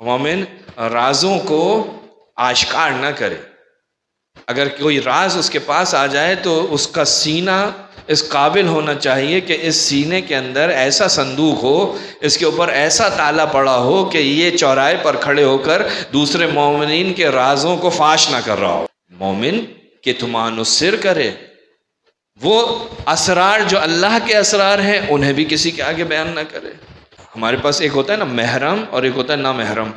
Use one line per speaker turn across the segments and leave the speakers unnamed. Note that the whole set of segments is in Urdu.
مومن رازوں کو آشکار نہ کرے. اگر کوئی راز اس کے پاس آ جائے تو اس کا سینہ اس قابل ہونا چاہیے کہ اس سینے کے اندر ایسا صندوق ہو، اس کے اوپر ایسا تالا پڑا ہو کہ یہ چوراہے پر کھڑے ہو کر دوسرے مومنین کے رازوں کو فاش نہ کر رہا ہو. مومن کتمان السر کرے، وہ اسرار جو اللہ کے اسرار ہیں انہیں بھی کسی کے آگے بیان نہ کرے. ہمارے پاس ایک ہوتا ہے نا محرم اور ایک ہوتا ہے نامحرم.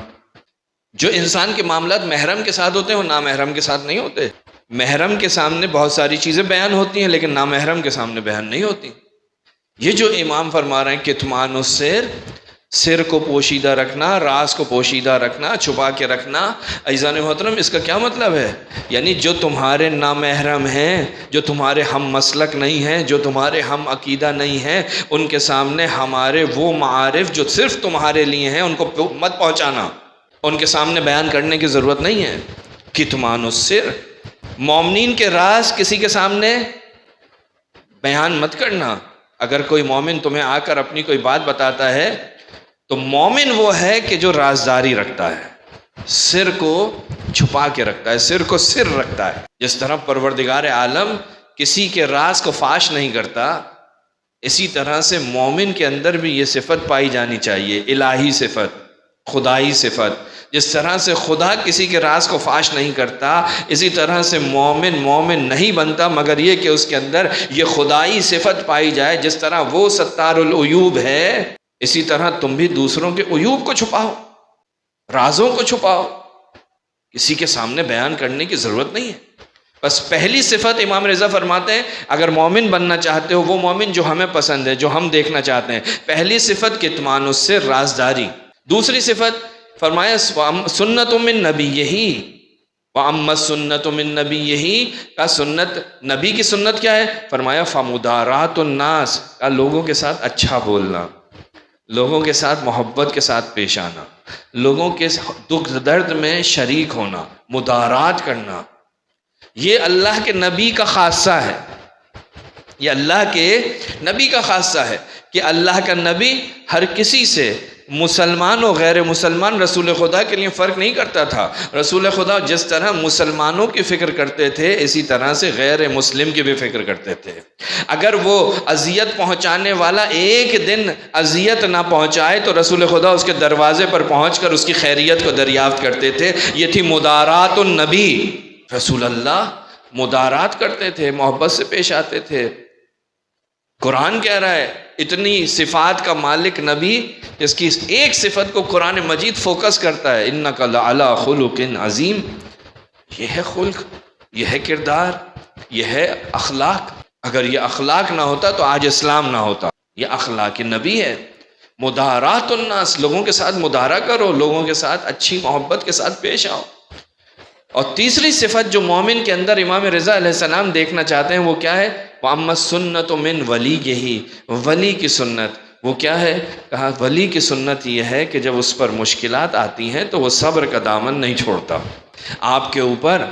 جو انسان کے معاملات محرم کے ساتھ ہوتے ہیں وہ نامحرم کے ساتھ نہیں ہوتے. محرم کے سامنے بہت ساری چیزیں بیان ہوتی ہیں لیکن نامحرم کے سامنے بیان نہیں ہوتی. یہ جو امام فرما رہے ہیں کتمان السر، سر کو پوشیدہ رکھنا، راز کو پوشیدہ رکھنا، چھپا کے رکھنا. عزیزان محترم، اس کا کیا مطلب ہے؟ یعنی جو تمہارے نامحرم ہیں، جو تمہارے ہم مسلک نہیں ہیں، جو تمہارے ہم عقیدہ نہیں ہیں، ان کے سامنے ہمارے وہ معارف جو صرف تمہارے لیے ہیں ان کو مت پہنچانا، ان کے سامنے بیان کرنے کی ضرورت نہیں ہے. کتمان السر، مومنین کے راز کسی کے سامنے بیان مت کرنا. اگر کوئی مومن تمہیں آ کر اپنی کوئی بات بتاتا ہے تو مومن وہ ہے کہ جو رازداری رکھتا ہے، سر کو چھپا کے رکھتا ہے، سر کو سر رکھتا ہے. جس طرح پروردگار عالم کسی کے راز کو فاش نہیں کرتا، اسی طرح سے مومن کے اندر بھی یہ صفت پائی جانی چاہیے، الہی صفت، خدائی صفت. جس طرح سے خدا کسی کے راز کو فاش نہیں کرتا، اسی طرح سے مومن نہیں بنتا مگر یہ کہ اس کے اندر یہ خدائی صفت پائی جائے. جس طرح وہ ستار العیوب ہے، اسی طرح تم بھی دوسروں کے عیوب کو چھپاؤ، رازوں کو چھپاؤ. کسی کے سامنے بیان کرنے کی ضرورت نہیں ہے. بس پہلی صفت امام رضا فرماتے ہیں اگر مومن بننا چاہتے ہو، وہ مومن جو ہمیں پسند ہے، جو ہم دیکھنا چاہتے ہیں، پہلی صفت کتمان السر، رازداری. دوسری صفت فرمایا سنت من نبیہ، وَأَمَّا السُّنَّةُ مِن نَبِيِّهِ، کا سنت نبی کی سنت کیا ہے؟ فرمایا فَمُدَارَاتُ النَّاسِ، کا لوگوں کے ساتھ اچھا بولنا، لوگوں کے ساتھ محبت کے ساتھ پیش آنا، لوگوں کے دکھ درد میں شریک ہونا، مدارات کرنا. یہ اللہ کے نبی کا خاصہ ہے، یہ اللہ کے نبی کا خاصہ ہے کہ اللہ کا نبی ہر کسی سے، مسلمان و غیر مسلمان، رسول خدا کے لیے فرق نہیں کرتا تھا. رسول خدا جس طرح مسلمانوں کی فکر کرتے تھے اسی طرح سے غیر مسلم کی بھی فکر کرتے تھے. اگر وہ اذیت پہنچانے والا ایک دن اذیت نہ پہنچائے تو رسول خدا اس کے دروازے پر پہنچ کر اس کی خیریت کو دریافت کرتے تھے. یہ تھی مدارات النبی. رسول اللہ مدارات کرتے تھے، محبت سے پیش آتے تھے. قرآن کہہ رہا ہے اتنی صفات کا مالک نبی جس کی ایک صفت کو قرآن مجید فوکس کرتا ہے، اِنَّكَ لَعَلَىٰ خُلُقٍ عَظِيمٍ. یہ ہے خلق، یہ ہے کردار، یہ ہے اخلاق. اگر یہ اخلاق نہ ہوتا تو آج اسلام نہ ہوتا. یہ اخلاق نبی ہے. مدارات الناس، لوگوں کے ساتھ مدارا کرو، لوگوں کے ساتھ اچھی محبت کے ساتھ پیش آؤ. اور تیسری صفت جو مومن کے اندر امام رضا علیہ السلام دیکھنا چاہتے ہیں وہ کیا ہے؟ وَأَمَّا السُّنَّةُ مِن وَلِيِّهِ، ولی کی سنت. وہ کیا ہے؟ کہا ولی کی سنت یہ ہے کہ جب اس پر مشکلات آتی ہیں تو وہ صبر کا دامن نہیں چھوڑتا. آپ کے اوپر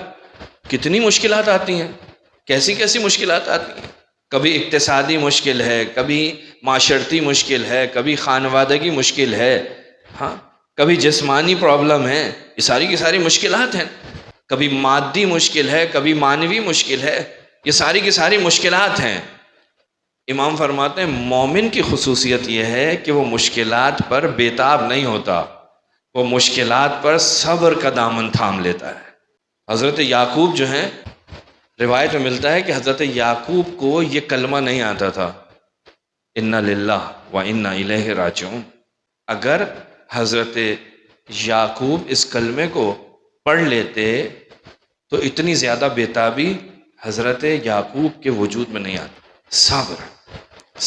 کتنی مشکلات آتی ہیں، کیسی کیسی مشکلات آتی ہیں. کبھی اقتصادی مشکل ہے، کبھی معاشرتی مشکل ہے، کبھی خانوادگی مشکل ہے، ہاں کبھی جسمانی پرابلم ہے. یہ ساری کی ساری مشکلات ہیں. کبھی مادی مشکل ہے، کبھی معنوی مشکل ہے. یہ ساری کی ساری مشکلات ہیں. امام فرماتے ہیں مومن کی خصوصیت یہ ہے کہ وہ مشکلات پر بیتاب نہیں ہوتا، وہ مشکلات پر صبر کا دامن تھام لیتا ہے. حضرت یعقوب جو ہیں، روایت میں ملتا ہے کہ حضرت یعقوب کو یہ کلمہ نہیں آتا تھا، اِنَّا لِلَّهِ وَإِنَّا إِلَيْهِ رَاجِعُونَ. اگر حضرت یعقوب اس کلمے کو پڑھ لیتے تو اتنی زیادہ بیتابی حضرت یعقوب کے وجود میں نہیں آتی. صبر،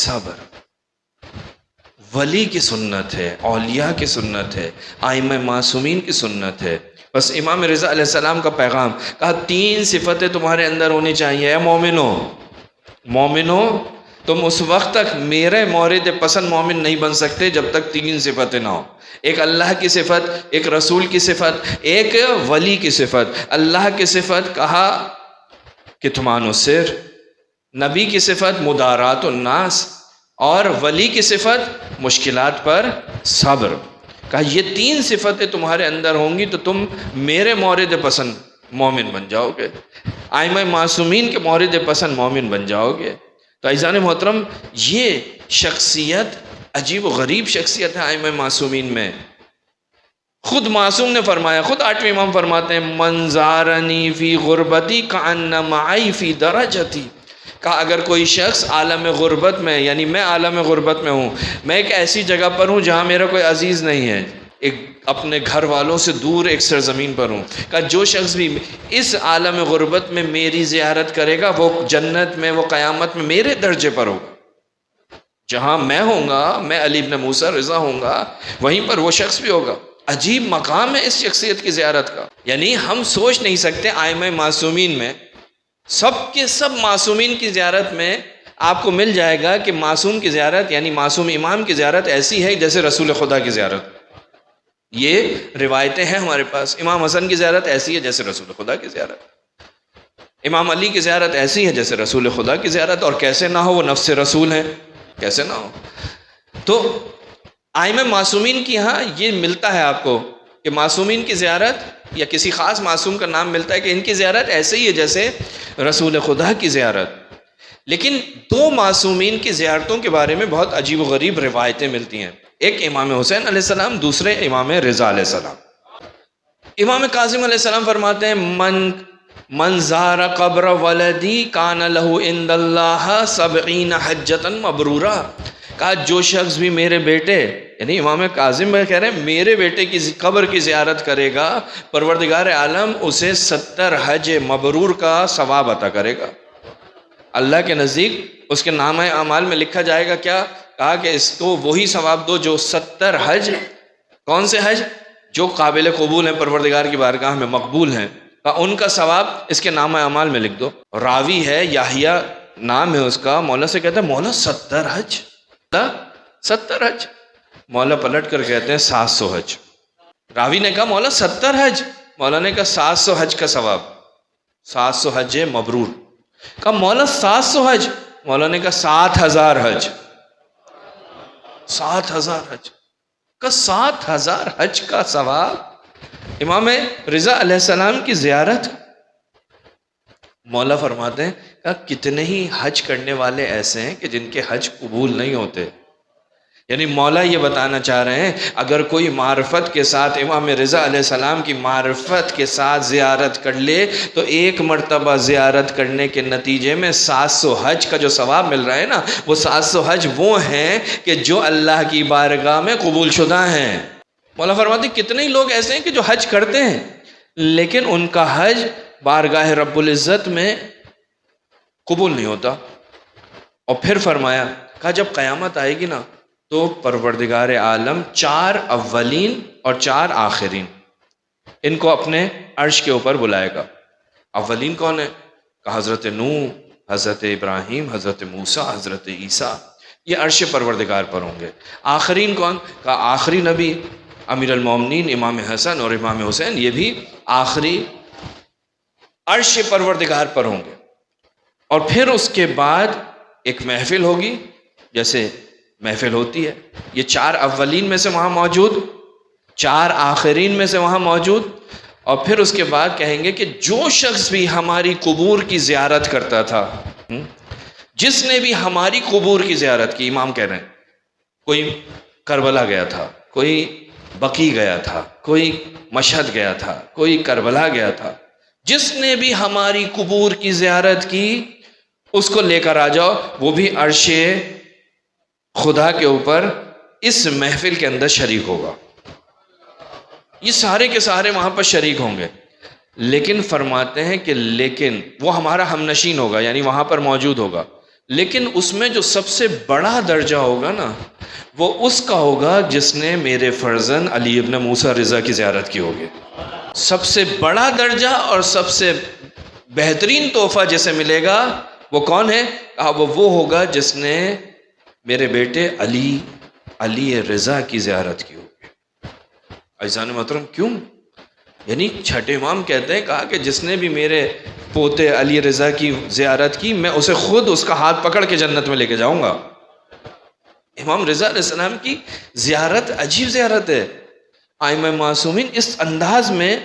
صبر ولی کی سنت ہے، اولیاء کی سنت ہے، ائمہ معصومین کی سنت ہے. بس امام رضا علیہ السلام کا پیغام، کہا 3 صفتیں تمہارے اندر ہونی چاہیے اے مومنو. مومنو تم اس وقت تک میرے مورد پسند مومن نہیں بن سکتے جب تک 3 صفتیں نہ ہو، ایک اللہ کی صفت، ایک رسول کی صفت، ایک ولی کی صفت۔ اللہ کی صفت کہا کتمان السر، نبی کی صفت مدارات الناس، اور ولی کی صفت مشکلات پر صبر۔ کہا یہ 3 صفتیں تمہارے اندر ہوں گی تو تم میرے مورد پسند مومن بن جاؤ گے، ائمہ معصومین کے مورد پسند مومن بن جاؤ گے۔ تو عزیزان محترم، یہ شخصیت عجیب و غریب شخصیت ہے ائمہ معصومین میں۔ خود معصوم نے فرمایا، خود 8ویں امام فرماتے ہیں من زارنی فی غربتی کأن معی فی درجتی۔ کہا اگر کوئی شخص عالم غربت میں، یعنی میں عالم غربت میں ہوں، میں ایک ایسی جگہ پر ہوں جہاں میرا کوئی عزیز نہیں ہے، ایک اپنے گھر والوں سے دور ایک سرزمین پر ہوں، کہا جو شخص بھی اس عالم غربت میں میری زیارت کرے گا وہ جنت میں، وہ قیامت میں میرے درجے پر ہوگا، جہاں میں ہوں گا، میں علی ابن موسیٰ رضا ہوں گا، وہیں پر وہ شخص بھی ہوگا۔ عجیب مقام ہے اس شخصیت کی زیارت کا۔ یعنی ہم سوچ نہیں سکتے ائمہ معصومین میں، سب کے سب معصومین کی زیارت میں آپ کو مل جائے گا کہ معصوم کی زیارت، یعنی معصوم امام کی زیارت ایسی ہے جیسے رسول خدا کی زیارت۔ یہ روایتیں ہیں ہمارے پاس، امام حسن کی زیارت ایسی ہے جیسے رسول خدا کی زیارت، امام علی کی زیارت ایسی ہے جیسے رسول خدا کی زیارت، اور کیسے نہ ہو، وہ نفس رسول ہیں، کیسے نہ ہو۔ تو ائمہ معصومین کی ہاں یہ ملتا ہے آپ کو کہ معصومین کی زیارت یا کسی خاص معصوم کا نام ملتا ہے کہ ان کی زیارت ایسے ہی ہے جیسے رسول خدا کی زیارت۔ لیکن 2 معصومین کی زیارتوں کے بارے میں بہت عجیب و غریب روایتیں ملتی ہیں، ایک امام حسین علیہ السلام، دوسرے امام رضا علیہ السلام۔ امام کاظم علیہ السلام فرماتے ہیں من زار قبر ولدی کان لہ عند اللہ 70 حجۃ مبرورہ۔ کہا جو شخص بھی میرے بیٹے، یعنی امام کاظم کہہ رہے ہیں میرے بیٹے کی قبر کی زیارت کرے گا، پروردگار عالم اسے 70 حج مبرور کا ثواب عطا کرے گا۔ اللہ کے نزدیک اس کے نامہ اعمال میں لکھا جائے گا کیا؟ کہا کہ اس کو وہی ثواب دو جو 70 حج، کون سے حج؟ جو قابل قبول ہیں، پروردگار کی بارگاہ میں مقبول ہیں، ان کا ثواب اس کے نامہ اعمال میں لکھ دو۔ راوی ہے یحییٰ نام ہے اس کا، مولا سے کہتا ہے مولا 70 حج، 70 حج۔ مولا پلٹ کر کہتے ہیں 700 حج۔ راوی نے کہا مولا 70 حج، مولا نے کہا 700 حج کا ثواب، 700 حج مبرور۔ کہا مولا 700 حج، مولا نے کہا 7000 حج، 7000 حج کا 7000 حج کا ثواب۔ امام رضا علیہ السلام کی زیارت، مولا فرماتے ہیں کہ کتنے ہی حج کرنے والے ایسے ہیں کہ جن کے حج قبول نہیں ہوتے۔ یعنی مولا یہ بتانا چاہ رہے ہیں اگر کوئی معرفت کے ساتھ امام رضا علیہ السلام کی معرفت کے ساتھ زیارت کر لے تو ایک مرتبہ زیارت کرنے کے نتیجے میں 700 حج کا جو ثواب مل رہا ہے نا، وہ 700 حج وہ ہیں کہ جو اللہ کی بارگاہ میں قبول شدہ ہیں۔ مولا فرماتے ہیں کتنے ہی لوگ ایسے ہیں کہ جو حج کرتے ہیں لیکن ان کا حج بارگاہ رب العزت میں قبول نہیں ہوتا۔ اور پھر فرمایا، کہا جب قیامت آئے گی نا تو پروردگار عالم 4 اولین اور 4 آخرین ان کو اپنے عرش کے اوپر بلائے گا۔ اولین کون ہے؟ کہا حضرت نوح، حضرت ابراہیم، حضرت موسیٰ، حضرت عیسیٰ، یہ عرش پروردگار پر ہوں گے۔ آخرین کون؟ کہا آخری نبی امیر المومنین امام حسن اور امام حسین، یہ بھی آخری عرش پروردگار پر ہوں گے۔ اور پھر اس کے بعد ایک محفل ہوگی، جیسے محفل ہوتی ہے، یہ 4 اولین میں سے وہاں موجود، 4 آخرین میں سے وہاں موجود، اور پھر اس کے بعد کہیں گے کہ جو شخص بھی ہماری قبور کی زیارت کرتا تھا، جس نے بھی ہماری قبور کی زیارت کی، امام کہہ رہے ہیں کوئی کربلا گیا تھا، کوئی بقیع گیا تھا، کوئی مشہد گیا تھا، کوئی کربلا گیا تھا، جس نے بھی ہماری قبور کی زیارت کی اس کو لے کر آ جاؤ، وہ بھی عرش خدا کے اوپر اس محفل کے اندر شریک ہوگا۔ یہ سارے کے سارے وہاں پر شریک ہوں گے، لیکن فرماتے ہیں کہ لیکن وہ ہمارا ہم نشین ہوگا، یعنی وہاں پر موجود ہوگا، لیکن اس میں جو سب سے بڑا درجہ ہوگا نا، وہ اس کا ہوگا جس نے میرے فرزند علی ابن موسیٰ رضا کی زیارت کی ہوگی۔ سب سے بڑا درجہ اور سب سے بہترین تحفہ جسے ملے گا وہ کون ہے؟ کہا وہ ہوگا جس نے میرے بیٹے علی رضا کی زیارت کی ہوگی۔ عزیزان محترم کیوں؟ یعنی چھٹے امام کہتے ہیں، کہا کہ جس نے بھی میرے پوتے علی رضا کی زیارت کی، میں اسے خود اس کا ہاتھ پکڑ کے جنت میں لے کے جاؤں گا۔ امام رضا علیہ السلام کی زیارت عجیب زیارت ہے۔ ائمہ معصومین اس انداز میں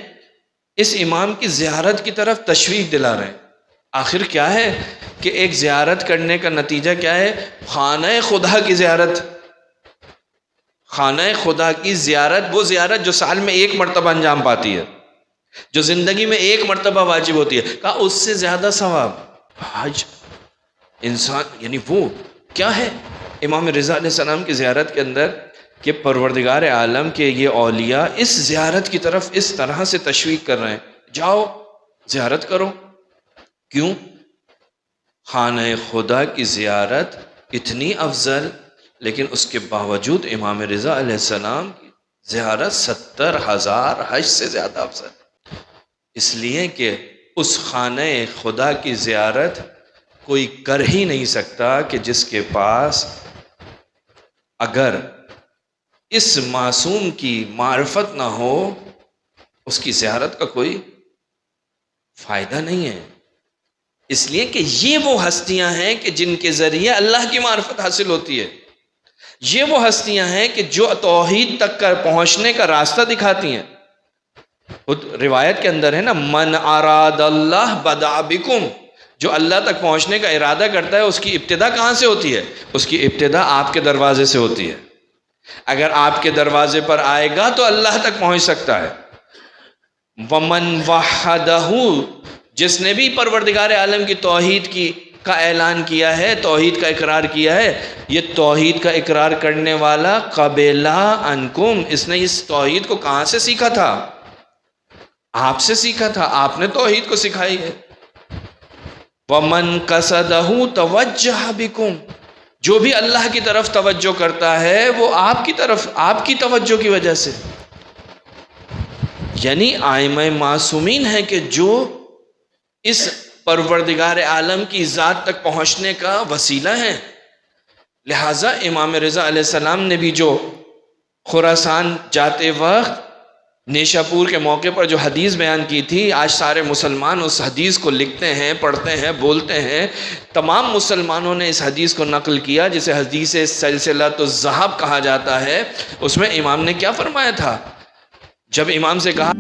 اس امام کی زیارت کی طرف تشویق دلا رہے ہیں۔ آخر کیا ہے کہ ایک زیارت کرنے کا نتیجہ کیا ہے؟ خانہ خدا کی زیارت۔ خانہ خدا کی زیارت، وہ زیارت جو سال میں ایک مرتبہ انجام پاتی ہے، جو زندگی میں ایک مرتبہ واجب ہوتی ہے، کہا اس سے زیادہ ثواب حج انسان، یعنی وہ کیا ہے امام رضا علیہ السلام کی زیارت کے اندر کہ پروردگار عالم کے یہ اولیاء اس زیارت کی طرف اس طرح سے تشویق کر رہے ہیں، جاؤ زیارت کرو۔ کیوں؟ خانہ خدا کی زیارت اتنی افضل، لیکن اس کے باوجود امام رضا علیہ السلام کی زیارت 70,000 حج سے زیادہ افضل، اس لیے کہ اس خانہ خدا کی زیارت کوئی کر ہی نہیں سکتا کہ جس کے پاس اگر اس معصوم کی معرفت نہ ہو، اس کی زیارت کا کوئی فائدہ نہیں ہے۔ اس لیے کہ یہ وہ ہستیاں ہیں کہ جن کے ذریعے اللہ کی معرفت حاصل ہوتی ہے، یہ وہ ہستیاں ہیں کہ جو توحید تک کر پہنچنے کا راستہ دکھاتی ہیں۔ خود روایت کے اندر ہے نا، من اراد اللہ بدأ بکم، جو اللہ تک پہنچنے کا ارادہ کرتا ہے اس کی ابتدا کہاں سے ہوتی ہے؟ اس کی ابتدا آپ کے دروازے سے ہوتی ہے۔ اگر آپ کے دروازے پر آئے گا تو اللہ تک پہنچ سکتا ہے۔ ومن وحدہ، جس نے بھی پروردگار عالم کی توحید کا اعلان کیا ہے، توحید کا اقرار کیا ہے، یہ توحید کا اقرار کرنے والا قبلہ عنکم، اس نے اس توحید کو کہاں سے سیکھا تھا؟ آپ سے سیکھا تھا، آپ نے توحید کو سکھائی ہے۔ ومن قصدہ توجہ بکم، جو بھی اللہ کی طرف توجہ کرتا ہے وہ آپ کی طرف، آپ کی توجہ کی وجہ سے۔ یعنی ائمہ معصومین ہیں کہ جو اس پروردگار عالم کی ذات تک پہنچنے کا وسیلہ ہیں۔ لہٰذا امام رضا علیہ السلام نے بھی جو خراسان جاتے وقت نیشاپور کے موقع پر جو حدیث بیان کی تھی، آج سارے مسلمان اس حدیث کو لکھتے ہیں، پڑھتے ہیں، بولتے ہیں۔ تمام مسلمانوں نے اس حدیث کو نقل کیا جسے حدیث سلسلۃ الذہب کہا جاتا ہے۔ اس میں امام نے کیا فرمایا تھا؟ جب امام سے کہا